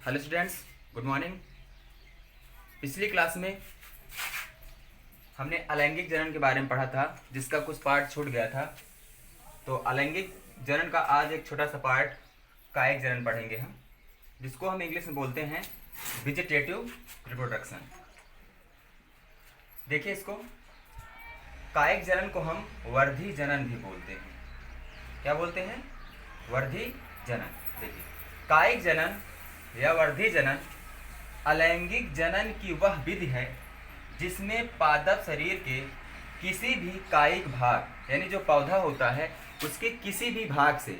Hello students, good morning. पिछली class में हमने अलैंगिक जनन के बारे में पढ़ा था, जिसका कुछ पार्ट छूट गया था। तो अलैंगिक जनन का आज एक छोटा सा पार्ट कायिक जनन पढ़ेंगे हम, जिसको हम इंग्लिश में बोलते हैं वेजिटेटिव रिप्रोडक्शन। देखिए इसको, कायिक जनन को हम वर्धी जनन भी बोलते हैं। क्या बोलते हैं? वर्धी जनन। देखिए, कायिक जनन या वर्धी जनन अलैंगिक जनन की वह विधि है जिसमें पादप शरीर के किसी भी कायिक भाग, यानी जो पौधा होता है उसके किसी भी भाग से,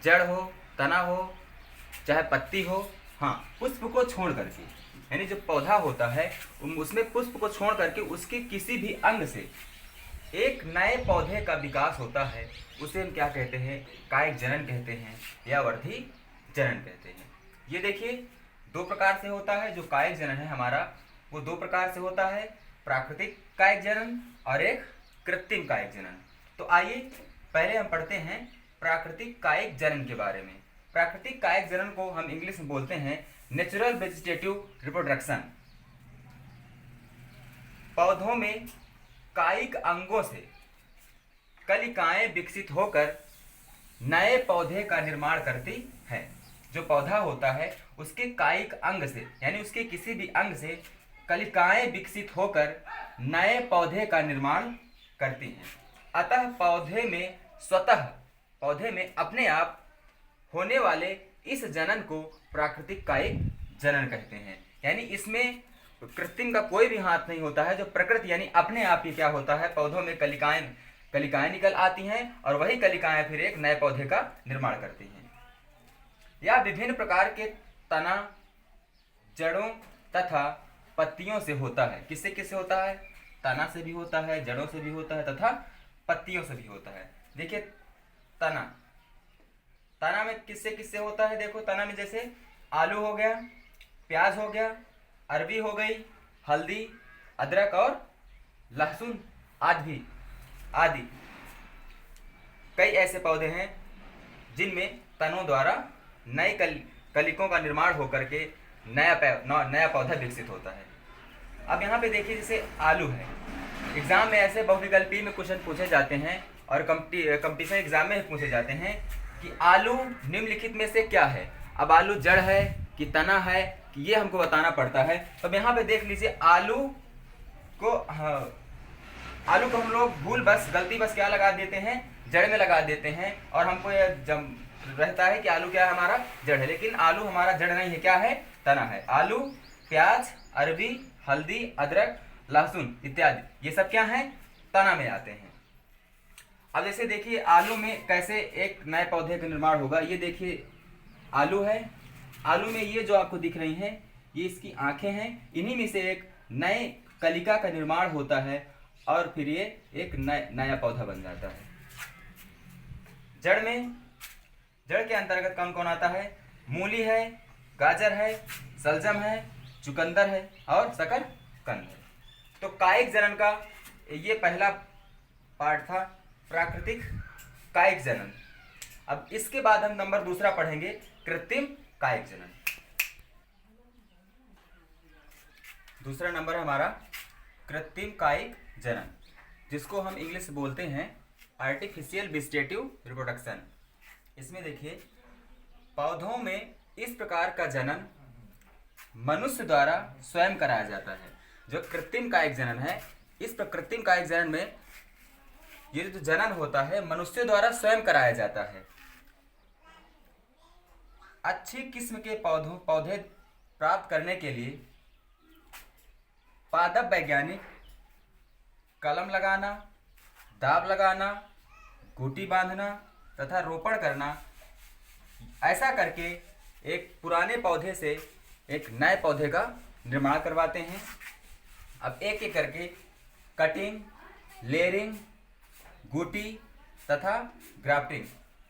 जड़ हो, तना हो, चाहे पत्ती हो, हाँ, पुष्प को छोड़ करके, यानी जो पौधा होता है उसमें पुष्प को छोड़ करके उसके किसी भी अंग से एक नए पौधे का विकास होता है, उसे हम क्या कहते हैं? कायिक जनन कहते हैं या वर्धी जनन कहते हैं। ये देखिए, दो प्रकार से होता है। जो कायिक जनन है हमारा, वो दो प्रकार से होता है, प्राकृतिक कायिक जनन और एक कृत्रिम कायिक जनन। तो आइए पहले हम पढ़ते हैं प्राकृतिक कायिक जनन के बारे में। प्राकृतिक कायिक जनन को हम इंग्लिश में बोलते हैं नेचुरल वेजिटेटिव रिप्रोडक्शन। पौधों में कायिक अंगों से कलिकाएं विकसित होकर नए पौधे का निर्माण करती है। जो पौधा होता है उसके कायिक अंग से, यानी उसके किसी भी अंग से कलिकाएं विकसित होकर नए पौधे का निर्माण करती हैं। अतः पौधे में अपने आप होने वाले इस जनन को प्राकृतिक कायिक जनन कहते हैं। यानी इसमें कृत्रिम का कोई भी हाथ नहीं होता है। जो प्रकृति यानी अपने आप ही क्या होता है, पौधों में कलिकाएं निकल आती हैं और वही कलिकाएं फिर एक नए पौधे का निर्माण करती हैं। यह विभिन्न प्रकार के तना, जड़ों तथा पत्तियों से होता है। किससे किससे होता है? तना से भी होता है, जड़ों से भी होता है तथा पत्तियों से भी होता है। देखिए, तना में किससे किससे होता है? देखो, तना में जैसे आलू हो गया, प्याज हो गया, अरबी हो गई, हल्दी, अदरक और लहसुन आदि कई ऐसे पौधे हैं जिनमें तनों द्वारा नए कलिकों का निर्माण होकर के नया पौधा विकसित होता है। अब यहाँ पे देखिए, जैसे आलू है, एग्जाम में ऐसे बहुविकल्पी में क्वेश्चन पूछे जाते हैं और कंपटीशन एग्जाम में पूछे जाते हैं कि आलू निम्नलिखित में से क्या है। अब आलू जड़ है कि तना है कि ये हमको बताना पड़ता है। तो अब यहाँ पे देख लीजिए, आलू को हम लोग गलती बस क्या लगा देते हैं? जड़ में लगा देते हैं, और हमको यह रहता है कि आलू क्या है? हमारा जड़ है। लेकिन आलू हमारा जड़ नहीं है, क्या है? तना है। आलू, प्याज, अरबी, हल्दी, अदरक, लहसुन इत्यादि, ये सब क्या है? तना में आते हैं। अब जैसे देखिए, आलू में कैसे एक नए पौधे का निर्माण होगा। ये देखिए, आलू है, आलू में ये जो आपको दिख रही हैं, ये इसकी आंखें हैं। इन्हीं में से एक नए कलिका का निर्माण होता है और फिर ये एक नया पौधा बन जाता है। जड़ के अंतर्गत कौन कौन आता है? मूली है, गाजर है, सलजम है, चुकंदर है और शकरकंद है। तो कायिक जनन का ये पहला पार्ट था, प्राकृतिक कायिक जनन। अब इसके बाद हम नंबर दूसरा पढ़ेंगे, कृत्रिम कायिक जनन। दूसरा नंबर है हमारा कृत्रिम कायिक जनन, जिसको हम इंग्लिश में बोलते हैं आर्टिफिशियल वेजिटेटिव रिप्रोडक्शन। इसमें देखिए, पौधों में इस प्रकार का जनन मनुष्य द्वारा स्वयं कराया जाता है। जो कृत्रिम कायिक जनन है, इस कृत्रिम कायिक जनन में ये जो जनन होता है मनुष्य द्वारा स्वयं कराया जाता है। अच्छी किस्म के पौधे प्राप्त करने के लिए पादप वैज्ञानिक कलम लगाना, दाब लगाना, खूंटी बांधना तथा रोपण करना, ऐसा करके एक पुराने पौधे से एक नए पौधे का निर्माण करवाते हैं। अब एक एक करके कटिंग, लेयरिंग, गूटी तथा ग्राफ्टिंग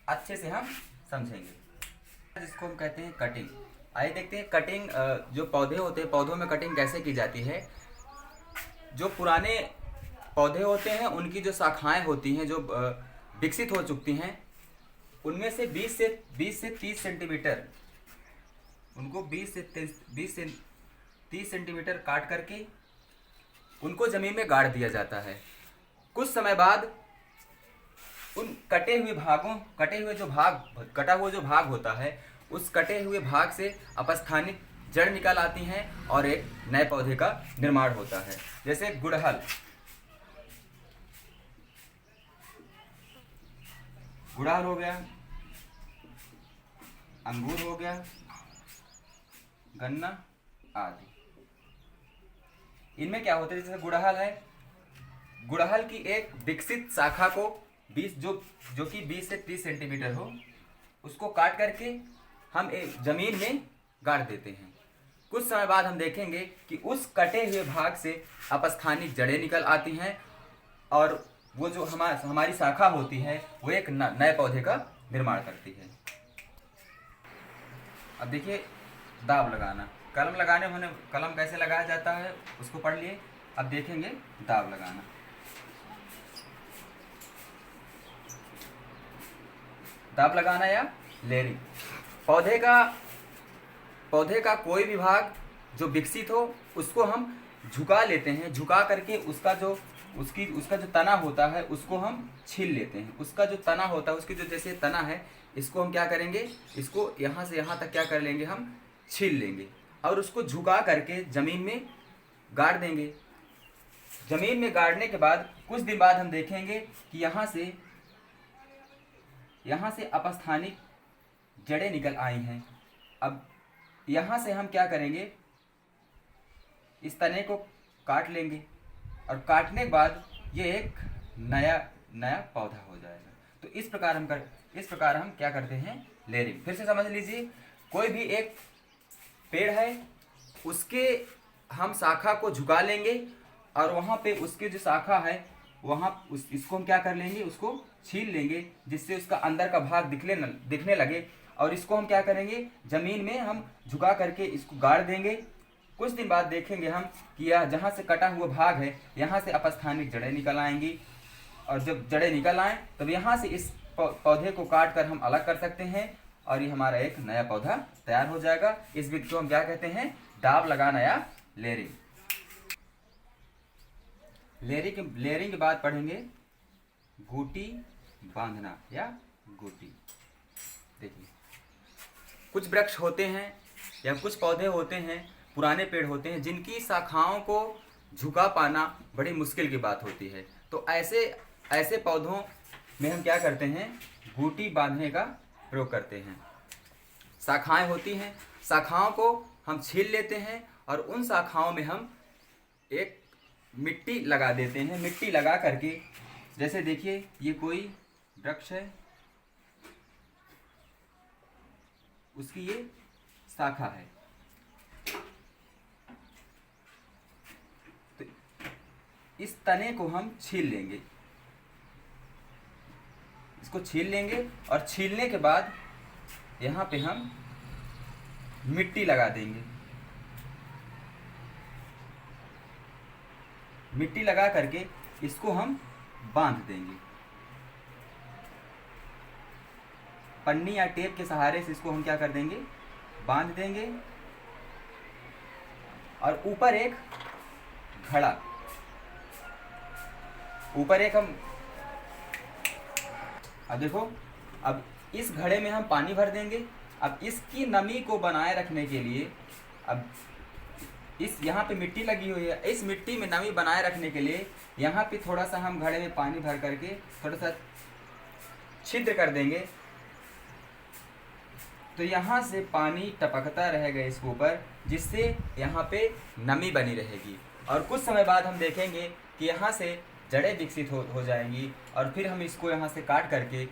अच्छे से हम समझेंगे, जिसको हम कहते हैं कटिंग। आइए देखते हैं कटिंग। जो पौधे होते हैं, पौधों में कटिंग कैसे की जाती है। जो पुराने पौधे होते हैं उनकी जो शाखाएं होती हैं, जो विकसित हो चुकी हैं, उनमें से 20 से 30 सेंटीमीटर उनको 20 से 30 सेंटीमीटर काट करके उनको ज़मीन में गाड़ दिया जाता है। कुछ समय बाद उन कटे हुए कटा हुआ जो भाग होता है, उस कटे हुए भाग से अपस्थानिक जड़ निकल आती हैं और एक नए पौधे का निर्माण होता है। जैसे गुड़हल हो गया, अंगूर हो गया, गन्ना आदि। इनमें क्या होता है, जैसे गुड़हल है, गुड़हल की एक विकसित शाखा को 20 जो कि 20 से 30 सेंटीमीटर हो, उसको काट करके हम एक जमीन में गाड़ देते हैं। कुछ समय बाद हम देखेंगे कि उस कटे हुए भाग से अपस्थानिक जड़ें निकल आती हैं और वो जो हमारी शाखा होती है वो एक नए पौधे का निर्माण करती है। अब देखिए दाव लगाना, कलम लगाने होने कलम कैसे लगाया जाता है उसको पढ़ लिए। अब देखेंगे दाव लगाना। दाव लगाना या लेयरिंग, पौधे का कोई भी भाग जो विकसित हो उसको हम झुका लेते हैं। झुका करके उसका जो तना होता है उसको हम छील लेते हैं। उसका जो तना होता है, उसकी जो जैसे तना है, इसको हम क्या करेंगे, इसको यहाँ से यहाँ तक क्या कर लेंगे, हम छील लेंगे और उसको झुका करके ज़मीन में गाड़ देंगे। ज़मीन में गाड़ने के बाद कुछ दिन बाद हम देखेंगे कि यहाँ से अपस्थानिक जड़ें निकल आई हैं। अब यहाँ से हम क्या करेंगे, इस तने को काट लेंगे और काटने के बाद ये एक नया पौधा हो जाएगा। तो इस प्रकार हम क्या करते हैं, लेयरिंग। फिर से समझ लीजिए, कोई भी एक पेड़ है, उसके हम शाखा को झुका लेंगे और वहाँ पे उसकी जो शाखा है इसको हम क्या कर लेंगे, उसको छील लेंगे जिससे उसका अंदर का भाग दिखने लगे और इसको हम क्या करेंगे, ज़मीन में हम झुका करके इसको गाड़ देंगे। कुछ दिन बाद देखेंगे हम कि यह जहाँ से कटा हुआ भाग है, यहाँ से अपस्थानिक जड़ें निकल आएंगी और जब जड़ें निकल आएँ तब यहाँ से इस पौधे को काट कर हम अलग कर सकते हैं और ये हमारा एक नया पौधा तैयार हो जाएगा। इस विधि को हम क्या कहते हैं, दाव लगाना या लेयरिंग। लेयरिंग के बाद पढ़ेंगे गूटी बांधना या गूटी। देखिए, कुछ वृक्ष होते हैं या कुछ पौधे होते हैं, पुराने पेड़ होते हैं, जिनकी शाखाओं को झुका पाना बड़ी मुश्किल की बात होती है। तो ऐसे पौधों में हम क्या करते हैं, गूटी बांधने का प्रयोग करते हैं। शाखाएं होती हैं, शाखाओं को हम छील लेते हैं और उन शाखाओं में हम एक मिट्टी लगा देते हैं। मिट्टी लगा करके, जैसे देखिए ये कोई वृक्ष है, उसकी ये शाखा है, तो इस तने को हम छील लेंगे, इसको छील लेंगे और छीलने के बाद यहाँ पे हम मिट्टी लगा देंगे। मिट्टी लगा करके इसको हम बांध देंगे। पन्नी या टेप के सहारे से इसको हम क्या कर देंगे, बांध देंगे और ऊपर एक घड़ा, ऊपर एक हम, अब देखो, अब इस घड़े में हम पानी भर देंगे। अब इसकी नमी को बनाए रखने के लिए, अब इस यहाँ पे मिट्टी लगी हुई है, इस मिट्टी में नमी बनाए रखने के लिए यहाँ पे थोड़ा सा हम घड़े में पानी भर करके थोड़ा सा छिद्र कर देंगे, तो यहाँ से पानी टपकता रहेगा इसके ऊपर, जिससे यहाँ पे नमी बनी रहेगी। और कुछ समय बाद हम देखेंगे कि यहाँ से जड़ें विकसित हो जाएंगी और फिर हम इसको यहाँ से काट करके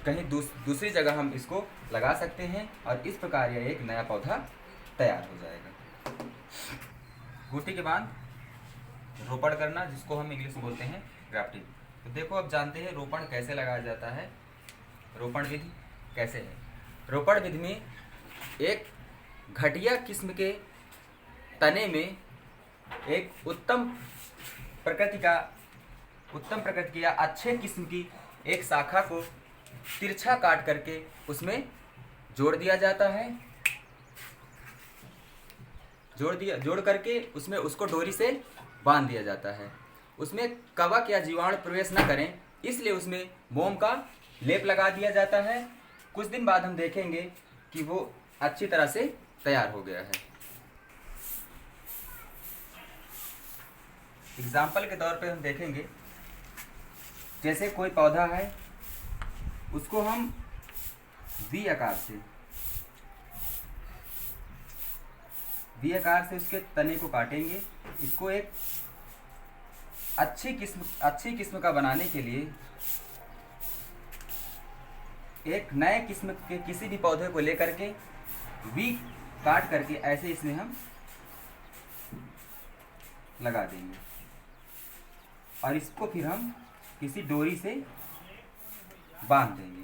कहीं दूसरी जगह हम इसको लगा सकते हैं और इस प्रकार यह एक नया पौधा तैयार हो जाएगा। गूटी के बाद रोपण करना, जिसको हम इंग्लिश में बोलते हैं ग्राफ्टिंग। तो देखो, अब जानते हैं रोपण कैसे लगाया जाता है। रोपण विधि कैसे है। रोपण विधि में एक घटिया किस्म के तने में एक उत्तम प्रकृति की या अच्छे किस्म की एक शाखा को तिरछा काट करके उसमें जोड़ दिया जाता है जोड़ करके उसमें उसको डोरी से बांध दिया जाता है। उसमें कवक या जीवाणु प्रवेश न करें, इसलिए उसमें मोम का लेप लगा दिया जाता है। कुछ दिन बाद हम देखेंगे कि वो अच्छी तरह से तैयार हो गया है। एग्जाम्पल के तौर पे हम देखेंगे, जैसे कोई पौधा है, उसको हम वी आकार से उसके तने को काटेंगे। इसको एक अच्छी किस्म का बनाने के लिए एक नए किस्म के किसी भी पौधे को लेकर के वी काट करके ऐसे इसमें हम लगा देंगे और इसको फिर हम किसी डोरी से बांध देंगे।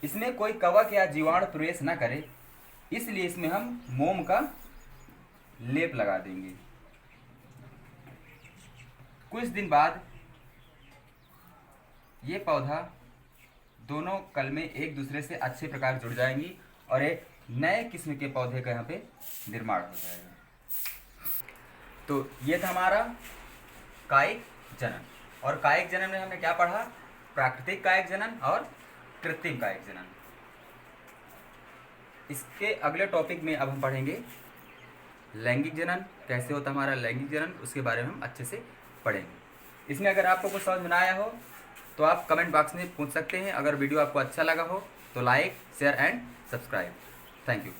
इसमें कोई कवक या जीवाणु प्रवेश न करे, इसलिए इसमें हम मोम का लेप लगा देंगे। कुछ दिन बाद ये पौधा दोनों कलमें एक दूसरे से अच्छे प्रकार जुड़ जाएंगी और एक नए किस्म के पौधे का यहाँ पे निर्माण हो जाएगा। तो ये था हमारा कायिक जनन। और कायिक जनन में हमने क्या पढ़ा? प्राकृतिक कायिक जनन और कृत्रिम कायिक जनन। इसके अगले टॉपिक में अब हम पढ़ेंगे लैंगिक जनन, कैसे होता हमारा लैंगिक जनन, उसके बारे में हम अच्छे से पढ़ेंगे। इसमें अगर आपको कुछ समझ में ना आया हो तो आप कमेंट बॉक्स में पूछ सकते हैं। अगर वीडियो आपको अच्छा लगा हो तो like, share and subscribe. Thank you.